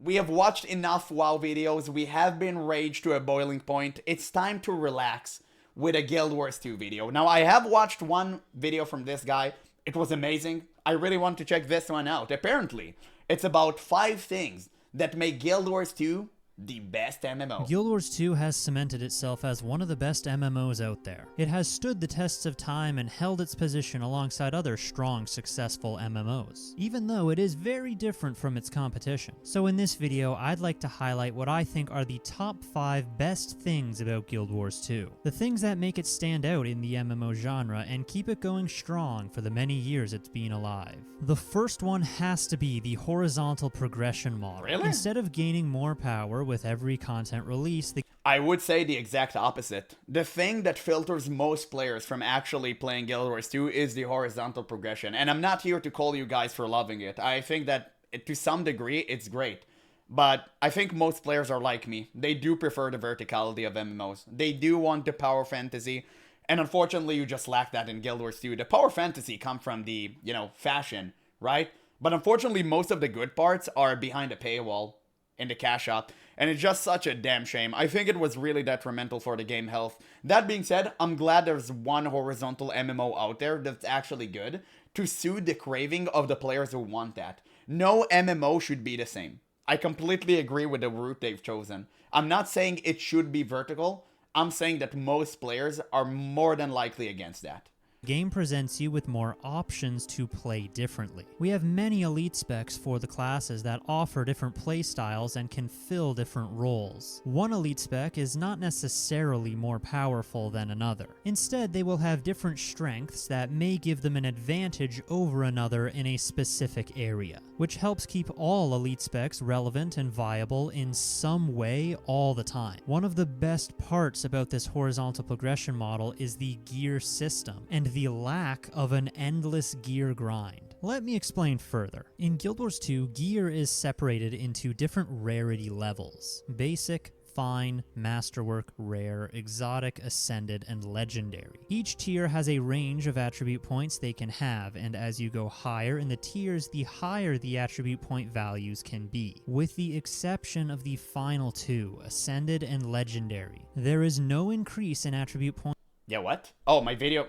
We have watched enough WoW videos. We have been raged to a boiling point. It's time to relax with a Guild Wars 2 video. Now, I have watched one video from this guy. It was amazing. I really want to check this one out. Apparently, it's about 5 things that make Guild Wars 2 the best MMO. Guild Wars 2 has cemented itself as one of the best MMOs out there. It has stood the tests of time and held its position alongside other strong, successful MMOs, even though it is very different from its competition. So in this video, I'd like to highlight what I think are the top 5 best things about Guild Wars 2. The things that make it stand out in the MMO genre and keep it going strong for the many years it's been alive. The first one has to be the horizontal progression model. Really? Instead of gaining more power with every content release, I would say the exact opposite. The thing that filters most players from actually playing Guild Wars 2 is the horizontal progression. And I'm not here to call you guys for loving it. I think that to some degree it's great. But I think most players are like me. They do prefer the verticality of MMOs. They do want the power fantasy. And unfortunately, you just lack that in Guild Wars 2. The power fantasy comes from the, fashion, right? But unfortunately, most of the good parts are behind a paywall in the cash shop. And it's just such a damn shame. I think it was really detrimental for the game health. That being said, I'm glad there's one horizontal MMO out there that's actually good to soothe the craving of the players who want that. No MMO should be the same. I completely agree with the route they've chosen. I'm not saying it should be vertical. I'm saying that most players are more than likely against that. the game presents you with more options to play differently. We have many elite specs for the classes that offer different playstyles and can fill different roles. One elite spec is not necessarily more powerful than another. Instead, they will have different strengths that may give them an advantage over another in a specific area, which helps keep all elite specs relevant and viable in some way all the time. One of the best parts about this horizontal progression model is the gear system, and the lack of an endless gear grind. Let me explain further. In Guild Wars 2, gear is separated into different rarity levels: basic, fine, masterwork, rare, exotic, ascended, and legendary. Each tier has a range of attribute points they can have, and as you go higher in the tiers, the higher the attribute point values can be. With the exception of the final two, ascended and legendary, there is no increase in attribute points. Yeah, what? Oh, my video.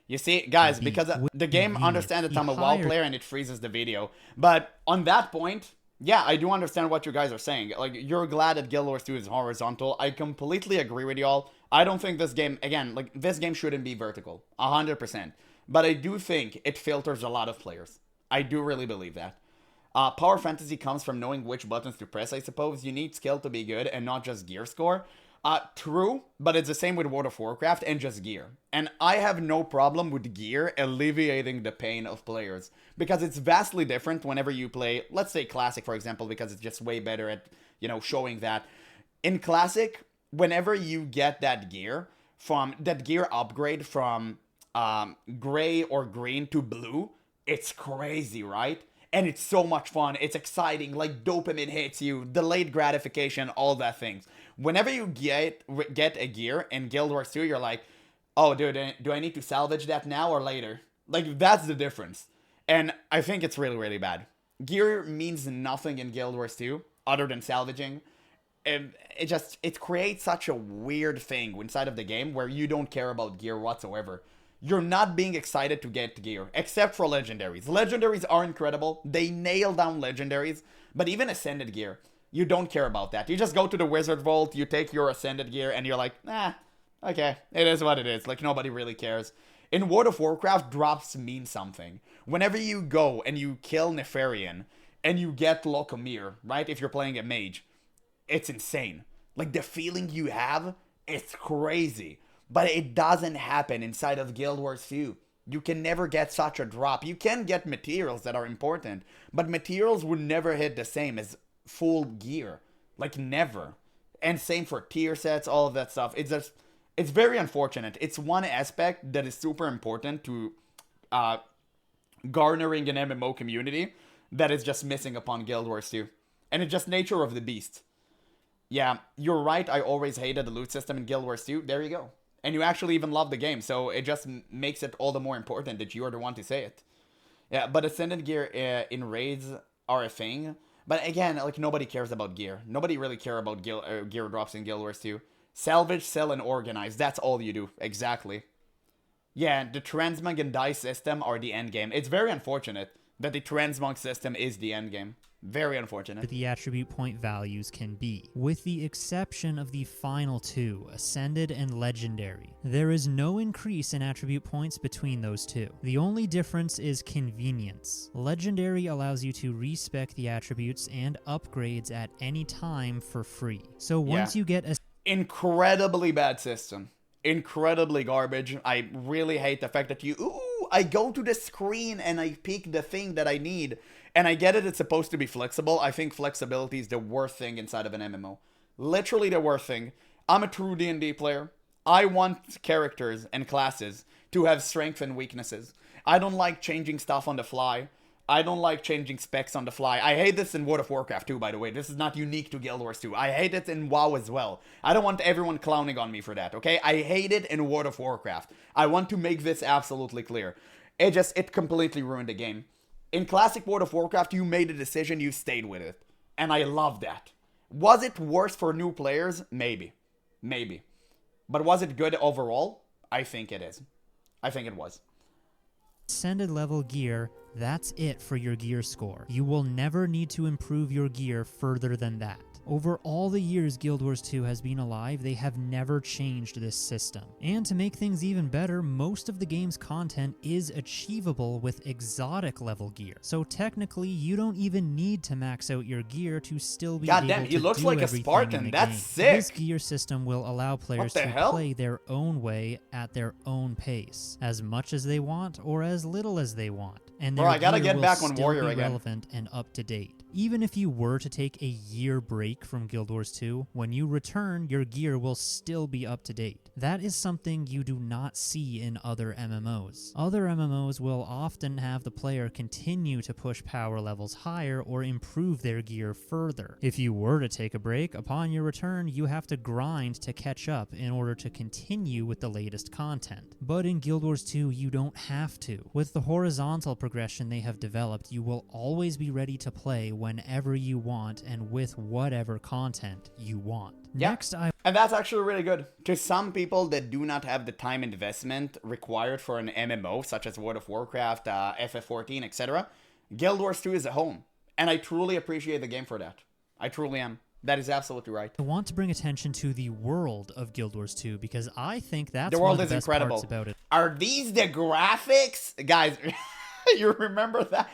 You see, guys, because the game understands that I'm a WoW player and it freezes the video. But on that point, yeah, I do understand what you guys are saying. Like, you're glad that Guild Wars 2 is horizontal. I completely agree with y'all. I don't think this game, again, like, this game shouldn't be vertical. 100%. But I do think it filters a lot of players. I do really believe that. Power fantasy comes from knowing which buttons to press, I suppose. You need skill to be good and not just gear score. True, but it's the same with World of Warcraft and just gear. And I have no problem with gear alleviating the pain of players, because it's vastly different whenever you play, let's say Classic, for example, because it's just way better at, showing that. In Classic, whenever you get that gear upgrade from gray or green to blue, it's crazy, right? And it's so much fun. It's exciting. Like, dopamine hits you, delayed gratification, all that things. Whenever you get a gear in Guild Wars 2, you're like, oh, dude, do I need to salvage that now or later? Like, that's the difference. And I think it's really, really bad. Gear means nothing in Guild Wars 2 other than salvaging. And it creates such a weird thing inside of the game where you don't care about gear whatsoever. You're not being excited to get gear, except for legendaries. Legendaries are incredible. They nail down legendaries, but even ascended gear, you don't care about that. You just go to the wizard vault, you take your ascended gear, and you're like, okay, it is what it is. Like, nobody really cares. In World of Warcraft, drops mean something. Whenever you go and you kill Nefarian, and you get Locomir, right, if you're playing a mage, it's insane. Like, the feeling you have, it's crazy. But it doesn't happen inside of Guild Wars 2. You can never get such a drop. You can get materials that are important, but materials would never hit the same as full gear. Like, never. And same for tier sets, all of that stuff. It's very unfortunate. It's one aspect that is super important to garnering an MMO community that is just missing upon Guild Wars 2. And it's just nature of the beast. Yeah, you're right. I always hated the loot system in Guild Wars 2. There you go. And you actually even love the game, so it just makes it all the more important that you are the one to say it. Yeah, but ascended gear in raids are a thing. But again, like, nobody cares about gear. Nobody really care about gear drops in Guild Wars 2. Salvage, sell, and organize. That's all you do. Exactly. Yeah, the transmog and die system are the end game. It's very unfortunate that the transmog system is the end game. Very unfortunate. The attribute point values can be, with the exception of the final two, Ascended and Legendary. There is no increase in attribute points between those two. The only difference is convenience. Legendary allows you to respec the attributes and upgrades at any time for free. So once you get a incredibly bad system. Incredibly garbage. I really hate the fact that I go to the screen and I pick the thing that I need. And I get it, it's supposed to be flexible. I think flexibility is the worst thing inside of an MMO. Literally the worst thing. I'm a true D&D player. I want characters and classes to have strengths and weaknesses. I don't like changing stuff on the fly. I don't like changing specs on the fly. I hate this in World of Warcraft too, by the way. This is not unique to Guild Wars 2. I hate it in WoW as well. I don't want everyone clowning on me for that, okay? I hate it in World of Warcraft. I want to make this absolutely clear. It completely ruined the game. In classic World of Warcraft, you made a decision, you stayed with it. And I love that. Was it worse for new players? Maybe. Maybe. But was it good overall? I think it is. I think it was. Ascended level gear, that's it for your gear score. You will never need to improve your gear further than that. Over all the years Guild Wars 2 has been alive, they have never changed this system. And to make things even better, most of the game's content is achievable with exotic level gear. So technically, you don't even need to max out your gear to still be able to do everything in the game. God damn, he looks like a Spartan. That's sick. This gear system will allow players to play their own way at their own pace, as much as they want or as little as they want. And their I gotta gear get will back on still Warrior be again. relevant and up to date. Even if you were to take a year break from Guild Wars 2, when you return, your gear will still be up to date. That is something you do not see in other MMOs. Other MMOs will often have the player continue to push power levels higher or improve their gear further. If you were to take a break, upon your return, you have to grind to catch up in order to continue with the latest content. But in Guild Wars 2, you don't have to. With the horizontal progression they have developed, you will always be ready to play whenever you want and with whatever content you want. Yeah. And that's actually really good. To some people that do not have the time investment required for an MMO, such as World of Warcraft, FF14, etc., Guild Wars 2 is a home. And I truly appreciate the game for that. I truly am. That is absolutely right. I want to bring attention to the world of Guild Wars 2 because I think that's the world one of the is best incredible. parts about it. Are these the graphics? Guys, you remember that?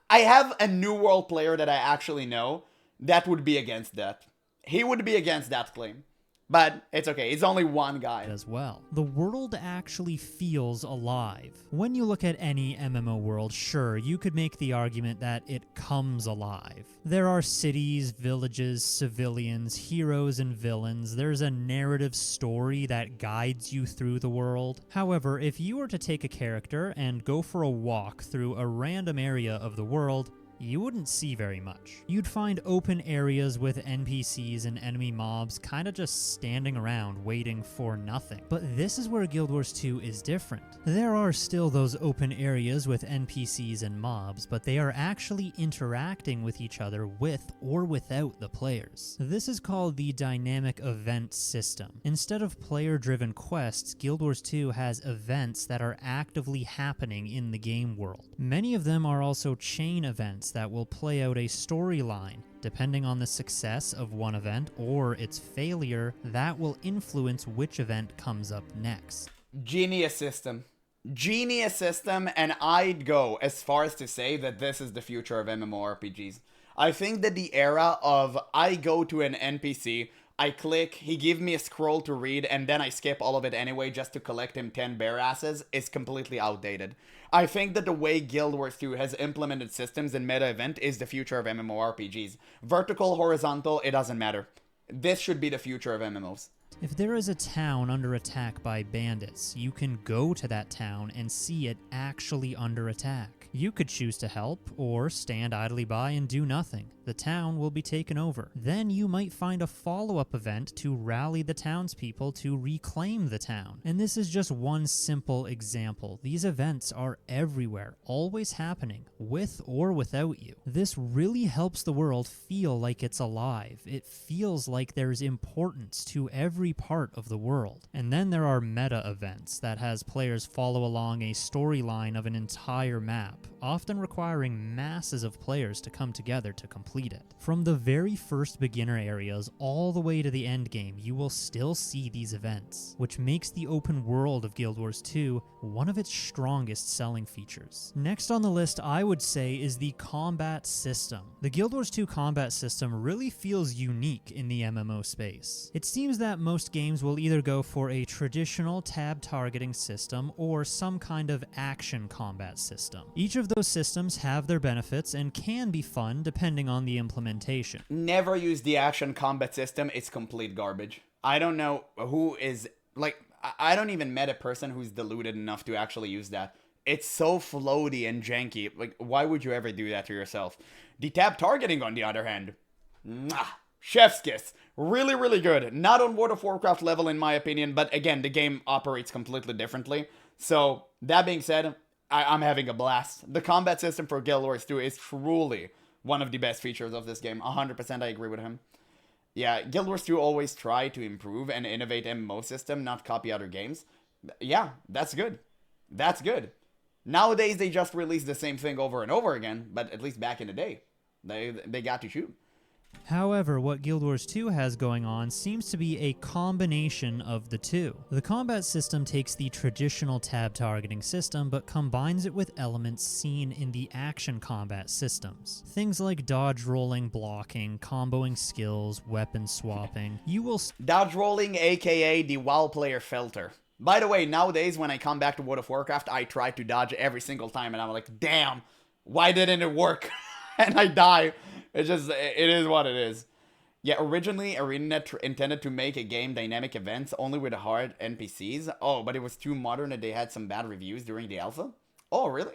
I have a New World player that I actually know that would be against that. He would be against that claim. But it's okay. It's only one guy. As well. The world actually feels alive. When you look at any MMO world, sure, you could make the argument that it comes alive. There are cities, villages, civilians, heroes, and villains. There's a narrative story that guides you through the world. However, if you were to take a character and go for a walk through a random area of the world, you wouldn't see very much. You'd find open areas with NPCs and enemy mobs kinda just standing around waiting for nothing. But this is where Guild Wars 2 is different. There are still those open areas with NPCs and mobs, but they are actually interacting with each other with or without the players. This is called the dynamic event system. Instead of player-driven quests, Guild Wars 2 has events that are actively happening in the game world. Many of them are also chain events that will play out a storyline. Depending on the success of one event or its failure, that will influence which event comes up next. Genius system. Genius system, and I'd go as far as to say that this is the future of MMORPGs. I think that the era of I go to an NPC, I click, he gives me a scroll to read, and then I skip all of it anyway just to collect him 10 bear asses is completely outdated. I think that the way Guild Wars 2 has implemented systems in meta event is the future of MMORPGs. Vertical, horizontal, it doesn't matter. This should be the future of MMOs. If there is a town under attack by bandits, you can go to that town and see it actually under attack. You could choose to help or stand idly by and do nothing. the town will be taken over. Then you might find a follow-up event to rally the townspeople to reclaim the town. And this is just one simple example. These events are everywhere, always happening, with or without you. This really helps the world feel like it's alive. It feels like there's importance to every part of the world. And then there are meta events that has players follow along a storyline of an entire map, often requiring masses of players to come together to complete it. From the very first beginner areas all the way to the end game, you will still see these events, which makes the open world of Guild Wars 2 one of its strongest selling features. Next on the list, I would say, is the combat system. The Guild Wars 2 combat system really feels unique in the MMO space. It seems that most games will either go for a traditional tab targeting system or some kind of action combat system. Each of those systems have their benefits and can be fun depending on the implementation. Never use the action combat system. It's complete garbage. I don't know who is, like, I don't even met a person who's deluded enough to actually use that. It's so floaty and janky. Like, why would you ever do that to yourself? The tab targeting, on the other hand, chef's kiss. Really, really good. Not on World of Warcraft level, in my opinion, but again, the game operates completely differently. So, that being said, I'm having a blast. The combat system for Guild Wars 2 is truly one of the best features of this game. 100% I agree with him. Yeah, Guild Wars 2 always try to improve and innovate MMO system, not copy other games. Yeah, that's good. That's good. Nowadays, they just release the same thing over and over again, but at least back in the day, they got to shoot. However, what Guild Wars 2 has going on seems to be a combination of the two. The combat system takes the traditional tab targeting system but combines it with elements seen in the action combat systems. Things like dodge rolling, blocking, comboing skills, weapon swapping. You will dodge rolling, aka the WoW player filter. By the way, nowadays when I come back to World of Warcraft, I try to dodge every single time and I'm like, damn, why didn't it work? And I die. It is what it is. Yeah, originally ArenaNet intended to make a game dynamic events only with hard NPCs. Oh, but it was too modern and they had some bad reviews during the alpha? Oh, really?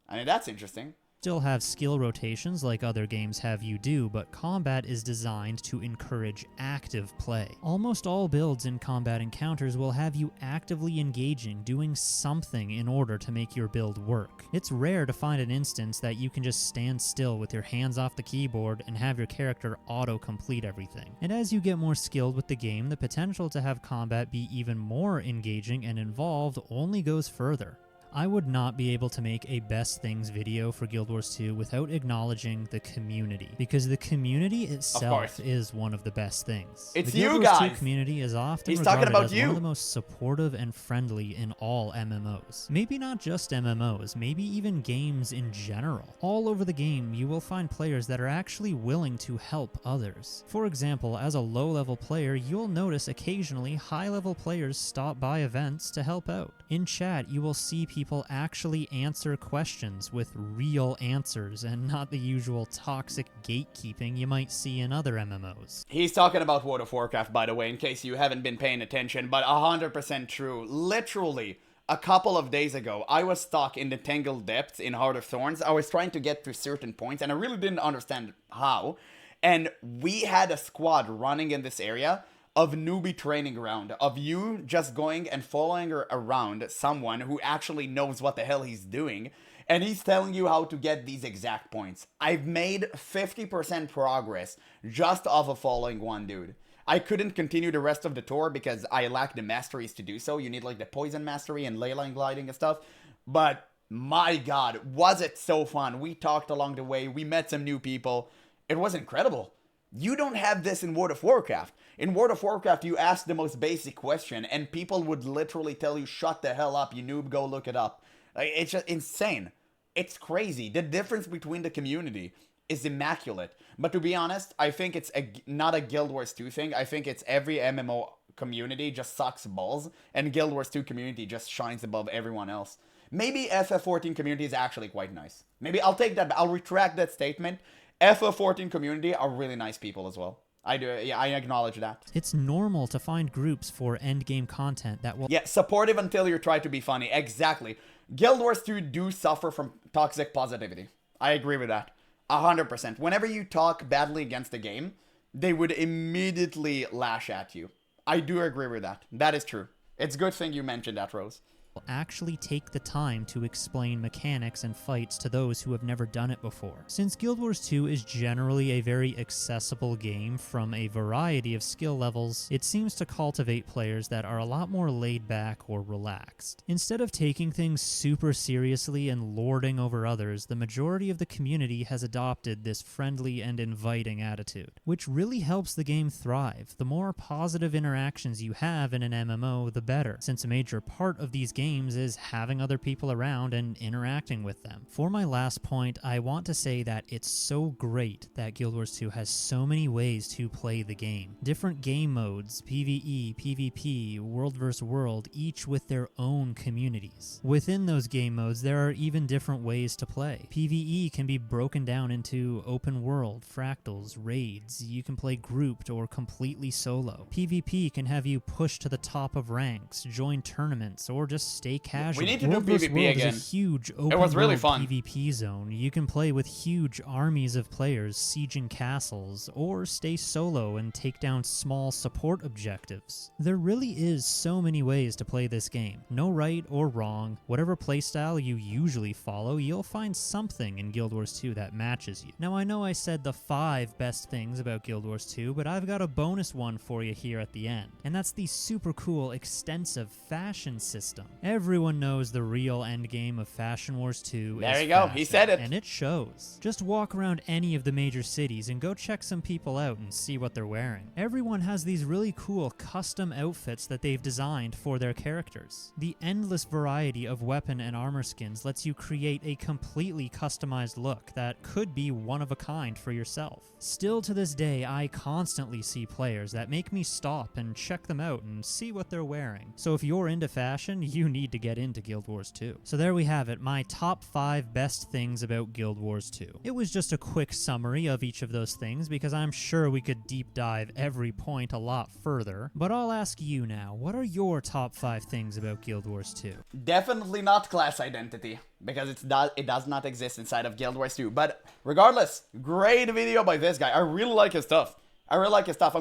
I mean, that's interesting. Still have skill rotations like other games have you do, but combat is designed to encourage active play. Almost all builds in combat encounters will have you actively engaging, doing something in order to make your build work. It's rare to find an instance that you can just stand still with your hands off the keyboard and have your character auto-complete everything. And as you get more skilled with the game, the potential to have combat be even more engaging and involved only goes further. I would not be able to make a best things video for Guild Wars 2 without acknowledging the community, because the community itself is one of the best things. It's the Guild you Wars guys. 2 community is often He's regarded talking about as you. one of the most supportive and friendly in all MMOs. Maybe not just MMOs, maybe even games in general. All over the game, you will find players that are actually willing to help others. For example, as a low-level player, you'll notice occasionally high-level players stop by events to help out. In chat, you will see people actually answer questions with real answers and not the usual toxic gatekeeping you might see in other MMOs. He's talking about World of Warcraft, by the way, in case you haven't been paying attention, but 100% true. Literally, a couple of days ago, I was stuck in the Tangled Depths in Heart of Thorns. I was trying to get to certain points, and I really didn't understand how. And we had a squad running in this area of newbie training ground, of you just going and following around someone who actually knows what the hell he's doing, and he's telling you how to get these exact points. I've made 50% progress just off of following one dude. I couldn't continue the rest of the tour because I lack the masteries to do so. You need like the poison mastery and ley line gliding and stuff. But my god, was it so fun. We talked along the way, we met some new people. It was incredible. You don't have this in World of Warcraft. In World of Warcraft, you ask the most basic question, and people would literally tell you, shut the hell up, you noob, go look it up. It's just insane. It's crazy. The difference between the community is immaculate. But to be honest, I think it's not a Guild Wars 2 thing. I think it's every MMO community just sucks balls, and Guild Wars 2 community just shines above everyone else. Maybe FF14 community is actually quite nice. Maybe I'll take that, I'll retract that statement. FF14 community are really nice people as well. I do, yeah, I acknowledge that. It's normal to find groups for endgame content that will... Yeah, supportive until you try to be funny. Exactly. Guild Wars 2 do suffer from toxic positivity. I agree with that. 100%. Whenever you talk badly against the game, they would immediately lash at you. I do agree with that. That is true. It's a good thing you mentioned that, Rose. Actually take the time to explain mechanics and fights to those who have never done it before. Since Guild Wars 2 is generally a very accessible game from a variety of skill levels, it seems to cultivate players that are a lot more laid back or relaxed. Instead of taking things super seriously and lording over others, the majority of the community has adopted this friendly and inviting attitude, which really helps the game thrive. The more positive interactions you have in an MMO, the better, since a major part of these games is having other people around and interacting with them. For my last point, I want to say that it's so great that Guild Wars 2 has so many ways to play the game. Different game modes, PvE, PvP, World vs. World, each with their own communities. Within those game modes, there are even different ways to play. PvE can be broken down into open world, fractals, raids. You can play grouped or completely solo. PvP can have you push to the top of ranks, join tournaments, or just stay casual. We need to do World vs. PvP World again. Is a huge open It was really world fun. PvP zone. You can play with huge armies of players sieging castles, or stay solo and take down small support objectives. There really is so many ways to play this game. No right or wrong. Whatever playstyle you usually follow, you'll find something in Guild Wars 2 that matches you. Now I know I said the 5 best things about Guild Wars 2, but I've got a bonus one for you here at the end. And that's the super cool extensive fashion system. Everyone knows the real endgame of Fashion Wars 2 There is you go, fashion, he said it. and it shows. Just walk around any of the major cities and go check some people out and see what they're wearing. Everyone has these really cool custom outfits that they've designed for their characters. The endless variety of weapon and armor skins lets you create a completely customized look that could be one of a kind for yourself. Still to this day, I constantly see players that make me stop and check them out and see what they're wearing. So if you're into fashion, you need to get into Guild Wars 2. So there we have it, my top 5 best things about Guild Wars 2. It was just a quick summary of each of those things because I'm sure we could deep dive every point a lot further, but I'll ask you now, what are your top 5 things about Guild Wars 2? Definitely not class identity, because it does not exist inside of Guild Wars 2. But regardless, great video by this guy. I really like his stuff. I'm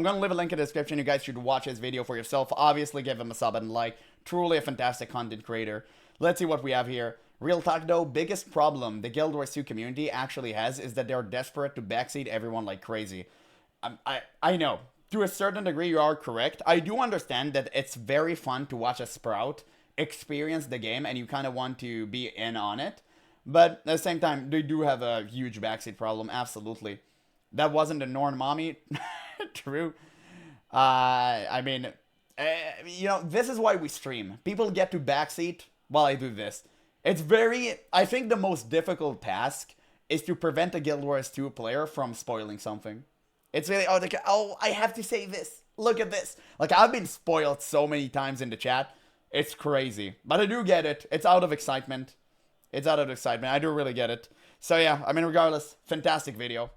going to leave a link in the description. You guys should watch his video for yourself. Obviously, give him a sub and like. Truly a fantastic content creator. Let's see what we have here. Real talk though, biggest problem the Guild Wars 2 community actually has is that they're desperate to backseat everyone like crazy. I know. To a certain degree, you are correct. I do understand that it's very fun to watch a Sprout experience the game and you kind of want to be in on it. But at the same time, they do have a huge backseat problem. Absolutely. That wasn't a Norn mommy. True. I mean, you know, this is why we stream. People get to backseat while I do this. It's I think the most difficult task is to prevent a Guild Wars 2 player from spoiling something. It's really, I have to say this. Look at this. Like, I've been spoiled so many times in the chat. It's crazy. But I do get it. It's out of excitement. I do really get it. So yeah, I mean, regardless, fantastic video.